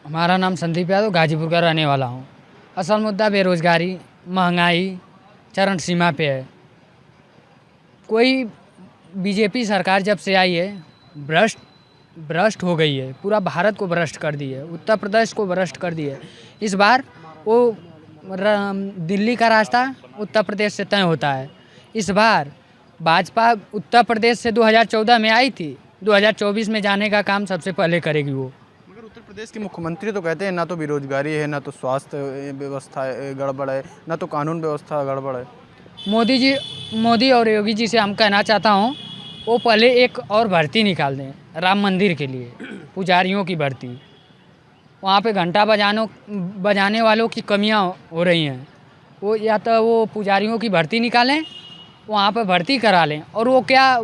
हमारा नाम संदीप यादव, गाजीपुर का रहने वाला हूँ। असल मुद्दा बेरोज़गारी, महंगाई चरम सीमा पे है। कोई बीजेपी सरकार जब से आई है भ्रष्ट हो गई है, पूरा भारत को भ्रष्ट कर दी है, उत्तर प्रदेश को भ्रष्ट कर दी है। इस बार वो दिल्ली का रास्ता उत्तर प्रदेश से तय होता है। इस बार भाजपा उत्तर प्रदेश से 2014 में आई थी, 2024 में जाने का काम सबसे पहले करेगी वो। मगर उत्तर प्रदेश के मुख्यमंत्री तो कहते हैं ना तो बेरोजगारी है, ना तो स्वास्थ्य व्यवस्था गड़बड़ है, ना तो कानून व्यवस्था गड़बड़ है। मोदी और योगी जी से हम कहना चाहता हूँ, वो पहले एक और भर्ती निकाल दें राम मंदिर के लिए, पुजारियों की भर्ती। वहाँ पे घंटा बजाने वालों की कमियाँ हो रही हैं। वो या तो वो पुजारियों की भर्ती निकालें, वहाँ पे भर्ती करा लें। और वो क्या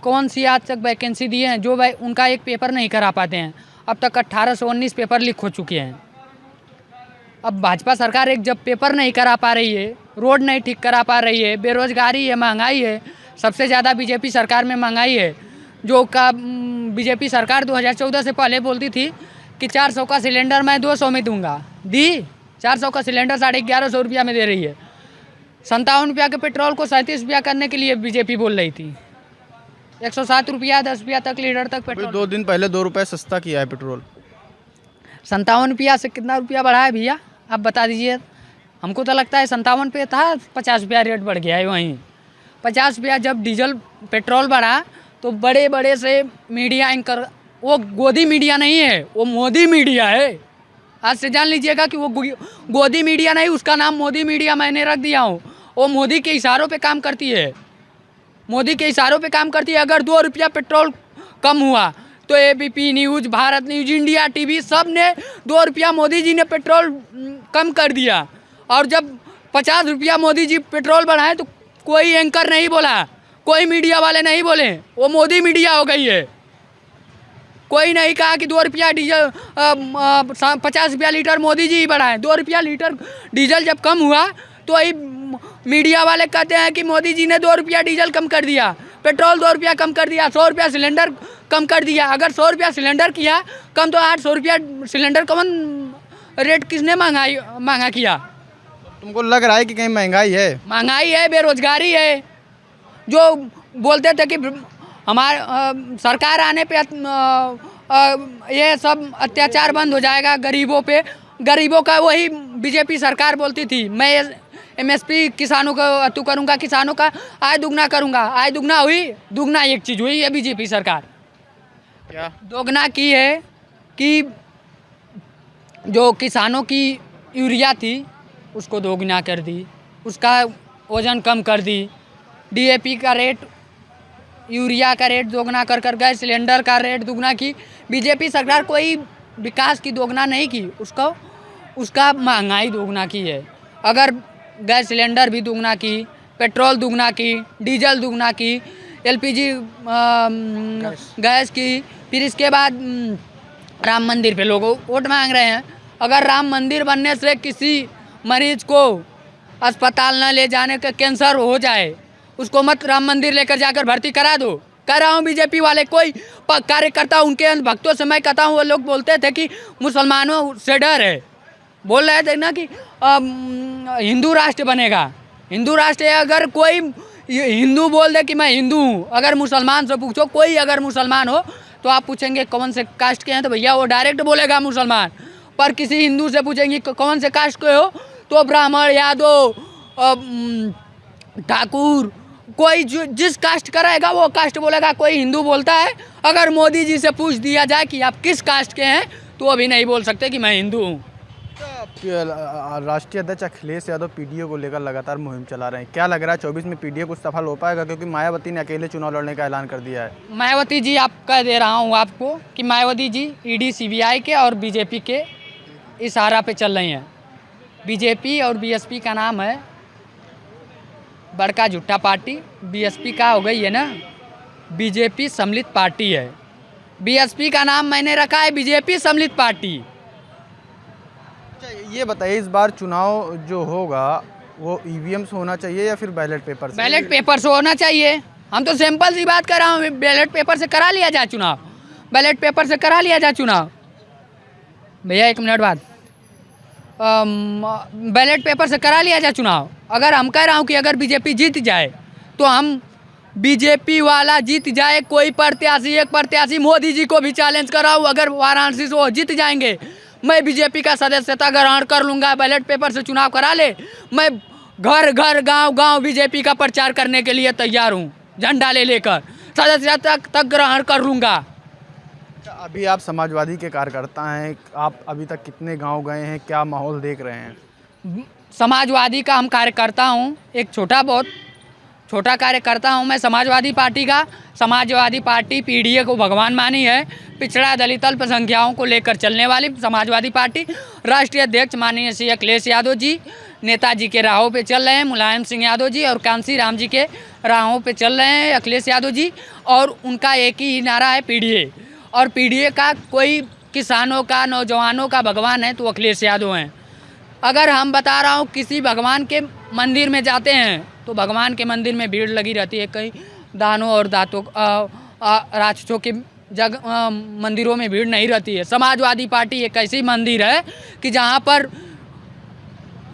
कौन सी आज तक वैकेंसी दी है जो उनका एक पेपर नहीं करा पाते हैं। अब तक 1819 पेपर लीक हो चुके हैं। अब भाजपा सरकार एक जब पेपर नहीं करा पा रही है, रोड नहीं ठीक करा पा रही है, बेरोजगारी है, महंगाई है, सबसे ज़्यादा बीजेपी सरकार में महंगाई है। जो का बीजेपी सरकार 2014 से पहले बोलती थी कि 400 का सिलेंडर मैं 200 में दूंगा, दी 400 का सिलेंडर 1150 रुपया में दे रही है। 57 रुपया के पेट्रोल को 37 रुपया करने के लिए बीजेपी बोल रही थी। 107 रुपया 10 रुपया तक लीटर तक पेट्रोल। 2 दिन पहले 2 रुपये सस्ता किया है पेट्रोल। 57 रुपया से कितना रुपया बढ़ा है भैया, आप बता दीजिए। हमको तो लगता है 57 पे था, 50 रुपया रेट बढ़ गया है। वहीं 50 रुपया जब डीजल पेट्रोल बढ़ा तो बड़े बड़े से मीडिया एंकर, वो गोदी मीडिया नहीं है, वो मोदी मीडिया है। आज से जान लीजिएगा कि वो गोदी मीडिया नहीं, उसका नाम मोदी मीडिया मैंने रख दिया हूँ। वो मोदी के इशारों पे काम करती है, मोदी के इशारों पे काम करती है। अगर 2 रुपया पेट्रोल कम हुआ तो ABP news, Bharat news, India TV सब ने 2 रुपया मोदी जी ने पेट्रोल कम कर दिया। और जब 50 रुपया मोदी जी पेट्रोल बढ़ाए तो कोई एंकर नहीं बोला, कोई मीडिया वाले नहीं बोले, वो मोदी मीडिया हो गई है। कोई नहीं कहा कि 2 रुपया डीजल 50 रुपया लीटर मोदी जी ही बढ़ाएं। 2 रुपया लीटर डीजल जब कम हुआ तो वही मीडिया वाले कहते हैं कि मोदी जी ने 2 रुपया डीजल कम कर दिया, पेट्रोल 2 रुपया कम कर दिया, 100 रुपया सिलेंडर कम कर दिया। अगर 100 रुपया सिलेंडर किया कम तो 800 रुपया सिलेंडर कौन रेट किसने महंगा किया? तुमको लग रहा है कि कहीं महंगाई है? महंगाई है, बेरोजगारी है। जो बोलते थे कि हमारे सरकार आने पे ये सब अत्याचार बंद हो जाएगा गरीबों पे, गरीबों का वही बीजेपी सरकार बोलती थी मैं एमएसपी किसानों को अतु करूँगा, किसानों का आय दुगना करूँगा। आय दुगना हुई? दुगना एक चीज़ हुई है बीजेपी सरकार। क्या दोगुना की है कि जो किसानों की यूरिया थी उसको दोगुना कर दी, उसका वज़न कम कर दी, डीएपी का रेट, यूरिया का रेट दोगुना कर गैस सिलेंडर का रेट दुगना की। बीजेपी सरकार कोई विकास की दोगुना नहीं की, उसका महंगाई दोगुना की है। अगर गैस सिलेंडर भी दुगना की, पेट्रोल दुगना की, डीजल दुगना की, एलपीजी गैस की, फिर इसके बाद राम मंदिर पे लोग वोट मांग रहे हैं। अगर राम मंदिर बनने से किसी मरीज को अस्पताल न ले जाने का कैंसर हो जाए, उसको मत राम मंदिर लेकर जाकर भर्ती करा दो। कह रहा हूँ बीजेपी वाले कोई कार्यकर्ता उनके भक्तों से मैं कहता हूँ, वो लोग बोलते थे कि मुसलमानों से डर है, बोल रहे थे ना कि हिंदू राष्ट्र बनेगा। हिंदू राष्ट्र है, अगर कोई हिंदू बोल दे कि मैं हिंदू हूँ, अगर मुसलमान से पूछो, कोई अगर मुसलमान हो तो आप पूछेंगे कौन से कास्ट के हैं तो भैया वो डायरेक्ट बोलेगा मुसलमान। पर किसी हिंदू से पूछेंगे कौन से कास्ट के हो तो ब्राह्मण, यादव, ठाकुर, कोई जिस कास्ट का रहेगा वो कास्ट बोलेगा। कोई हिंदू बोलता है, अगर मोदी जी से पूछ दिया जाए कि आप किस कास्ट के हैं तो वो भी नहीं बोल सकते कि मैं हिंदू हूँ। राष्ट्रीय अध्यक्ष अखिलेश यादव पीडीओ को लेकर लगातार मुहिम चला रहे हैं, क्या लग रहा है 24 में पीडीओ कुछ सफल हो पाएगा? क्योंकि मायावती ने अकेले चुनाव लड़ने का ऐलान कर दिया है। मायावती जी, आप कह दे रहा हूँ आपको कि मायावती जी ईडी सीबीआई के और बीजेपी के इशारा पे चल रही हैं। बीजेपी और बीएसपी का नाम है बड़का झूठा पार्टी। बीएसपी का हो गई है ना, बीजेपी सम्मिलित पार्टी है। बीएसपी का नाम मैंने रखा है बीजेपी सम्मिलित पार्टी। अच्छा, ये बताइए इस बार चुनाव जो होगा वो ईवीएम से होना चाहिए या फिर बैलेट पेपर से? बैलेट पेपर से होना चाहिए। हम तो सिंपल सी बात कर रहा हूँ, बैलेट पेपर से करा लिया जाए चुनाव, बैलेट पेपर से करा लिया जाए चुनाव। भैया 1 मिनट बाद बैलेट पेपर से करा लिया जाए चुनाव। अगर हम कह रहा हूँ कि अगर बीजेपी जीत जाए तो हम बीजेपी वाला जीत जाए, कोई प्रत्याशी, एक प्रत्याशी मोदी जी को भी चैलेंज कराऊँ, अगर वाराणसी से वो जीत जाएंगे मैं बीजेपी का सदस्यता ग्रहण कर लूँगा। बैलेट पेपर से चुनाव करा ले, मैं घर घर गांव गांव बीजेपी का प्रचार करने के लिए तैयार हूँ, झंडा ले लेकर सदस्यता तक ग्रहण कर लूँगा। अभी आप समाजवादी के कार्यकर्ता हैं, आप अभी तक कितने गांव गए हैं, क्या माहौल देख रहे हैं? समाजवादी का हम कार्यकर्ता हूँ, एक बहुत छोटा कार्यकर्ता हूँ मैं समाजवादी पार्टी का। समाजवादी पार्टी पीडीए को भगवान मानी है, पिछड़ा दलित अल्पसंख्याकों को लेकर चलने वाली समाजवादी पार्टी। राष्ट्रीय अध्यक्ष माननीय श्री अखिलेश यादव जी नेताजी के राहों पे चल रहे हैं, मुलायम सिंह यादव जी और कांसी राम जी के राहों पे चल रहे हैं अखिलेश यादव जी, और उनका एक ही नारा है पीडीए। और पीडीए का कोई किसानों का, नौजवानों का भगवान है तो अखिलेश यादव हैं। अगर हम बता रहा हूँ किसी भगवान के मंदिर में जाते हैं तो भगवान के मंदिर में भीड़ लगी रहती है, कहीं दानों और दातों राक्षसों के मंदिरों में भीड़ नहीं रहती है। समाजवादी पार्टी एक ऐसी मंदिर है कि जहाँ पर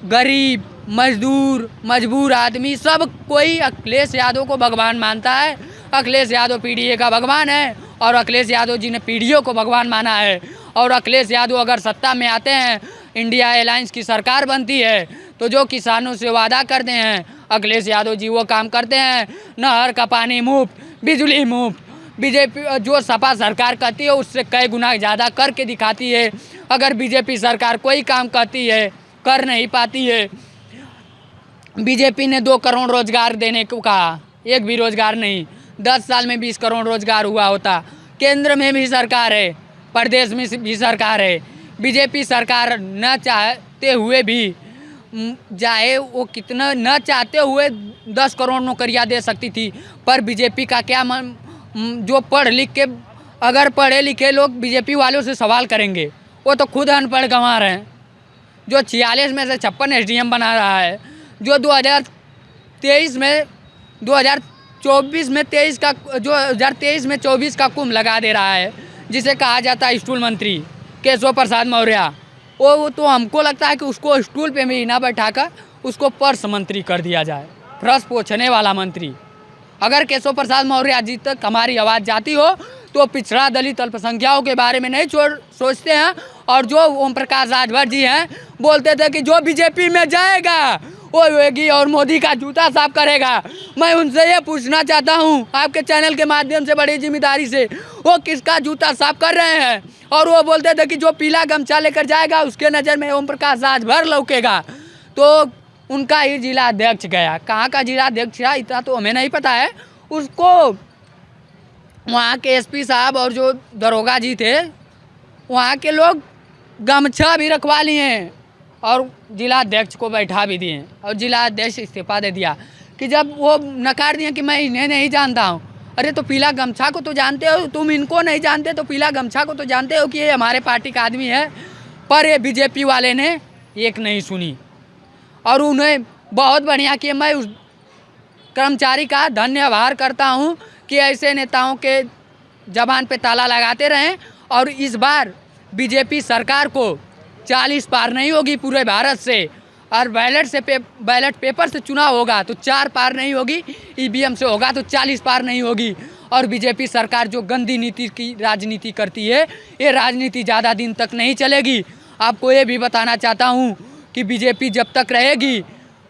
गरीब, मजदूर, मजबूर आदमी सब कोई अखिलेश यादव को भगवान मानता है। अखिलेश यादव पीडीए का भगवान है और अखिलेश यादव जी ने पीडीए को भगवान माना है। और अखिलेश यादव अगर सत्ता में आते हैं, इंडिया अलायंस की सरकार बनती है, तो जो किसानों से वादा करते हैं अखिलेश यादव जी वो काम करते हैं। नहर का पानी मुफ्त, बिजली मुफ्त। बीजेपी जो सपा सरकार करती है उससे कई गुना ज़्यादा करके दिखाती है। अगर बीजेपी सरकार कोई काम करती है, कर नहीं पाती है। बीजेपी ने 2 करोड़ रोजगार देने को कहा, एक भी रोजगार नहीं। 10 साल में 20 करोड़ रोजगार हुआ होता। केंद्र में भी सरकार है, प्रदेश में भी सरकार है। बीजेपी सरकार न चाहते हुए भी, चाहे वो कितना न चाहते हुए 10 करोड़ नौकरियां दे सकती थी, पर बीजेपी का क्या जो पढ़ लिख के, अगर पढ़े लिखे लोग बीजेपी वालों से सवाल करेंगे, वो तो खुद अनपढ़ गंवार हैं। जो 46 में से 56 एसडीएम बना रहा है, जो 2023 में 2024 में 23 का, जो 2023 में 24 का कुंभ लगा दे रहा है, जिसे कहा जाता है स्टूल मंत्री केशव प्रसाद मौर्य। वो तो हमको लगता है कि उसको स्टूल पे भी ना बैठाकर उसको पर्स मंत्री कर दिया जाए, प्रश्न पूछने वाला मंत्री। अगर केशव प्रसाद मौर्य जी तक हमारी आवाज़ जाती हो तो पिछड़ा दलित अल्पसंख्याकों के बारे में नहीं सोचते हैं। और जो ओम प्रकाश राजभर जी हैं, बोलते थे कि जो बीजेपी में जाएगा वो योगी और मोदी का जूता साफ करेगा। मैं उनसे ये पूछना चाहता हूँ आपके चैनल के माध्यम से बड़ी जिम्मेदारी से, वो किसका जूता साफ कर रहे हैं? और वो बोलते थे कि जो पीला गमछा लेकर जाएगा उसके नज़र में ओम प्रकाश राजभर लौकेगा। तो उनका ही जिला अध्यक्ष गया, कहाँ का जिला अध्यक्ष था इतना तो हमें नहीं पता है। उसको वहाँ के एसपी साहब और जो दरोगा जी थे वहाँ के लोग गमछा भी रखवा लिए और जिला अध्यक्ष को बैठा भी दिए, और जिला अध्यक्ष इस्तीफा दे दिया कि जब वो नकार दिए कि मैं इन्हें नहीं जानता हूँ। अरे तो पीला गमछा को तो जानते हो, तुम इनको नहीं जानते तो पीला गमछा को तो जानते हो कि ये हमारे पार्टी का आदमी है। पर ये बीजेपी वाले ने एक नहीं सुनी और उन्हें बहुत बढ़िया किया। मैं उस कर्मचारी का धन्यवाद करता हूँ कि ऐसे नेताओं के जबान पे ताला लगाते रहें। और इस बार बीजेपी सरकार को 40 पार नहीं होगी पूरे भारत से, और बैलेट पेपर से चुनाव होगा तो 4 पार नहीं होगी, ईवीएम से होगा तो 40 पार नहीं होगी। और बीजेपी सरकार जो गंदी नीति की राजनीति करती है, ये राजनीति ज़्यादा दिन तक नहीं चलेगी। आपको ये भी बताना चाहता हूँ कि बीजेपी जब तक रहेगी,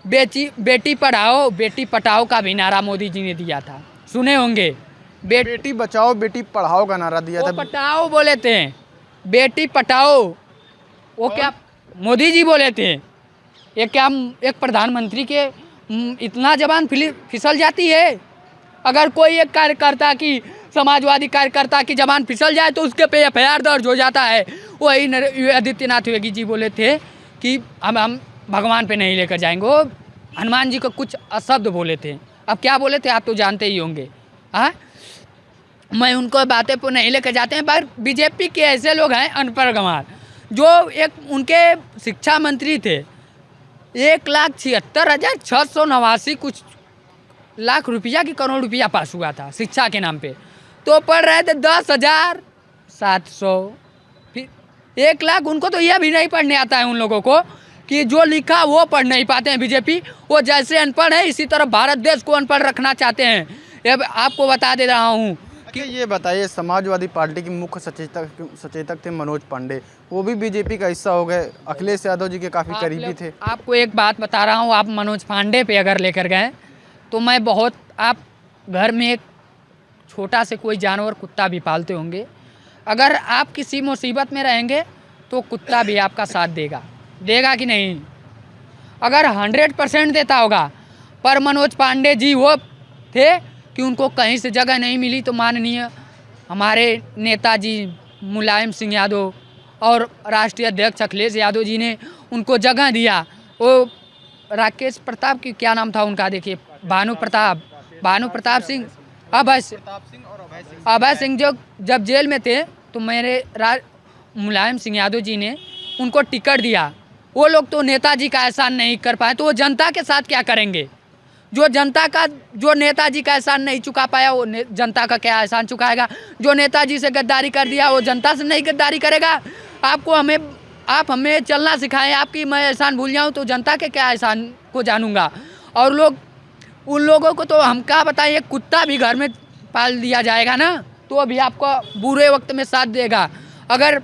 बेटी पढ़ाओ का भी नारा मोदी जी ने दिया था, सुने होंगे। बेटी बचाओ बेटी पढ़ाओ का नारा दिया था। पटाओ बोले थे, बेटी पटाओ, वो क्या मोदी जी बोले थे। ये क्या एक प्रधानमंत्री के इतना जबान फिसल जाती है? अगर कोई एक कार्यकर्ता की, समाजवादी कार्यकर्ता की जबान फिसल जाए तो उसके पे एफआईआर दर्ज हो जाता है। वही आदित्यनाथ योगी जी बोले थे कि हम भगवान पे नहीं लेकर जाएंगे। वो हनुमान जी को कुछ अशब्द बोले थे, अब क्या बोले थे आप तो जानते ही होंगे। हाँ, मैं उनको बातें पर नहीं लेकर जाते हैं। पर बीजेपी के ऐसे लोग हैं अनपढ़ गंवार, जो एक उनके शिक्षा मंत्री थे, 1,76,689 कुछ लाख रुपया की करोड़ रुपया पास हुआ था शिक्षा के नाम पे, तो पढ़ रहे थे 10,700। फिर 1 लाख उनको तो यह भी नहीं पढ़ने आता है उन लोगों को कि जो लिखा वो पढ़ नहीं पाते हैं बीजेपी। वो जैसे अनपढ़ है इसी तरह भारत देश को अनपढ़ रखना चाहते हैं। ये आपको बता दे रहा हूँ कि ये बताइए, समाजवादी पार्टी के मुख्य सचेतक थे मनोज पांडे, वो भी बीजेपी का हिस्सा हो गए, अखिलेश यादव जी के काफ़ी करीबी थे। आपको एक बात बता रहा हूँ, आप मनोज पांडे पे अगर लेकर गए तो मैं बहुत, आप घर में एक छोटा से कोई जानवर कुत्ता भी पालते होंगे, अगर आप किसी मुसीबत में रहेंगे तो कुत्ता भी आपका साथ देगा कि नहीं? अगर 100% देता होगा। पर मनोज पांडे जी वो थे कि उनको कहीं से जगह नहीं मिली तो माननीय हमारे नेताजी मुलायम सिंह यादव और राष्ट्रीय अध्यक्ष अखिलेश यादव जी ने उनको जगह दिया। वो राकेश प्रताप की क्या नाम था उनका, देखिए भानु प्रताप सिंह, अभय सिंह जो जब जेल में थे तो मेरे मुलायम सिंह यादव जी ने उनको टिकट दिया। वो लोग तो नेताजी का एहसान नहीं कर पाए तो वो जनता के साथ क्या करेंगे? जो नेताजी का एहसान नहीं चुका पाया वो जनता का क्या एहसान चुकाएगा? जो नेताजी से गद्दारी कर दिया वो जनता से नहीं गद्दारी करेगा? आप हमें चलना सिखाएं, आपकी मैं एहसान भूल जाऊं तो जनता के क्या एहसान को जानूंगा? और उन लोगों को तो हम क्या बताएं, कुत्ता भी घर में पाल दिया जाएगा ना तो अभी आपको बुरे वक्त में साथ देगा। अगर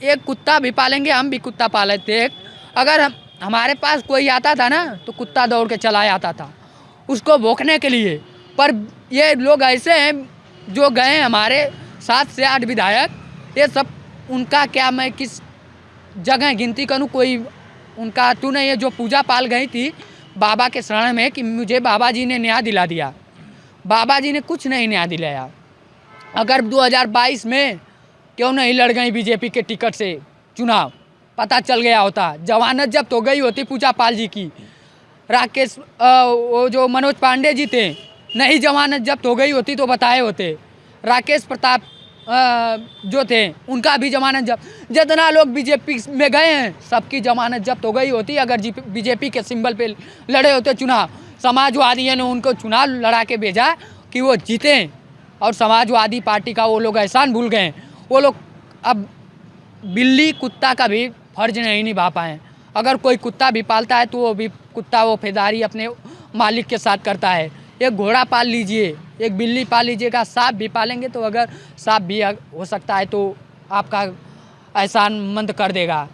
एक कुत्ता भी पालेंगे, हम भी कुत्ता पाले थे, अगर हमारे पास कोई आता था ना तो कुत्ता दौड़ के चला आता था उसको भौंकने के लिए। पर ये लोग ऐसे हैं जो गए हमारे 7 से 8 विधायक, ये सब उनका क्या मैं किस जगह गिनती करूं? कोई उनका तू नहीं है। जो पूजा पाल गई थी बाबा के शरण में कि मुझे बाबा जी ने न्याय दिला दिया, बाबा जी ने कुछ नहीं न्याय दिलाया। अगर 2022 में क्यों नहीं लड़ गई बीजेपी के टिकट से चुनाव, पता चल गया होता। जमानत जब्त हो गई होती पूजा पाल जी की। राकेश वो जो मनोज पांडे जी थे, नहीं जमानत जब्त हो गई होती तो बताए होते। राकेश प्रताप जो थे उनका भी जमानत जब्त। जितना लोग बीजेपी में गए हैं सबकी जमानत जब्त हो गई होती अगर बीजेपी के सिंबल पे लड़े होते चुनाव। समाजवादियों ने उनको चुनाव लड़ा के भेजा कि वो जीतें और समाजवादी पार्टी का वो लोग एहसान भूल गए। वो लोग अब बिल्ली कुत्ता का भी फर्ज नहीं निभा पाए। अगर कोई कुत्ता भी पालता है तो वो भी कुत्ता वफादारी अपने मालिक के साथ करता है। एक घोड़ा पाल लीजिए, एक बिल्ली पाल लीजिएगा, सांप भी पालेंगे तो अगर सांप भी हो सकता है तो आपका एहसान मंद कर देगा।